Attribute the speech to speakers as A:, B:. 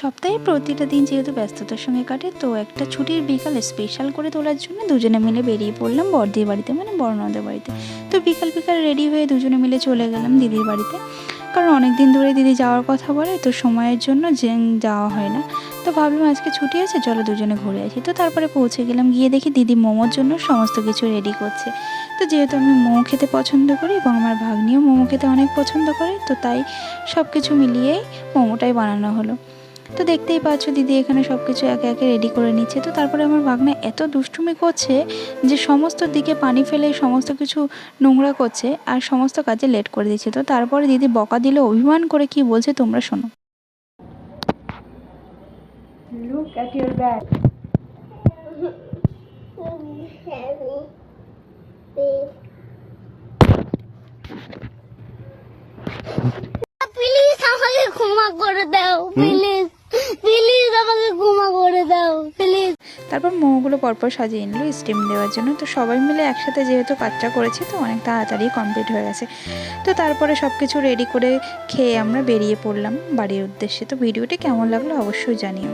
A: সপ্তাহে প্রতিটা দিন যেহেতু ব্যস্ততার সঙ্গে কাটে, তো একটা ছুটির বিকাল স্পেশাল করে তোলার জন্য দুজনে মিলে বেরিয়ে পড়লাম বড়দির বাড়িতে, মানে বড়নদের বাড়িতে। তো বিকাল বিকাল রেডি হয়ে দুজনে মিলে চলে গেলাম দিদির বাড়িতে, কারণ অনেক দিন ধরে দিদি যাওয়ার কথা বলে, তো সময়ের জন্য যে যাওয়া হয় না। তো ভাবলাম আজকে ছুটি আছে, চলো দুজনে ঘুরে আসি। তো তারপরে পৌঁছে গেলাম, গিয়ে দেখি দিদি মোমোর জন্য সমস্ত কিছু রেডি করছে। তো যেহেতু আমি মোমো খেতে পছন্দ করি এবং আমার ভাগ্নিও মোমো খেতে অনেক পছন্দ করে, তো তাই সব কিছু মিলিয়েই মোমোটাই বানানো হলো। তো দেখতেই পাচ্ছ দিদি এখানে সব কিছু একে একে রেডি করে নিচ্ছে। তো তারপরে আমার ভাগ্নে এত দুষ্টুমি করছে যে সমস্ত দিকে পানি ফেলে সমস্ত কিছু নোংরা করছে আর সমস্ত কাজে লেট করে দিচ্ছে। তো তারপরে দিদি বকা দিলে অভিমান করে কি বলছে তোমরা শোনো।
B: Look at your bag.
C: Please আমাকে ক্ষমা করে দাও, প্লিজ প্লিজ আমাকে ক্ষমা করে দাও প্লিজ।
A: তারপর মোমোগুলো পরপর সাজিয়ে নিল স্টিম দেওয়ার জন্য। তো সবাই মিলে একসাথে যেহেতু কাজটা করেছি, তো অনেক তাড়াতাড়ি কমপ্লিট হয়ে গেছে। তো তারপরে সব কিছু রেডি করে খেয়ে আমরা বেরিয়ে পড়লাম বাড়ির উদ্দেশ্যে। তো ভিডিওটি কেমন লাগলো অবশ্যই জানিও।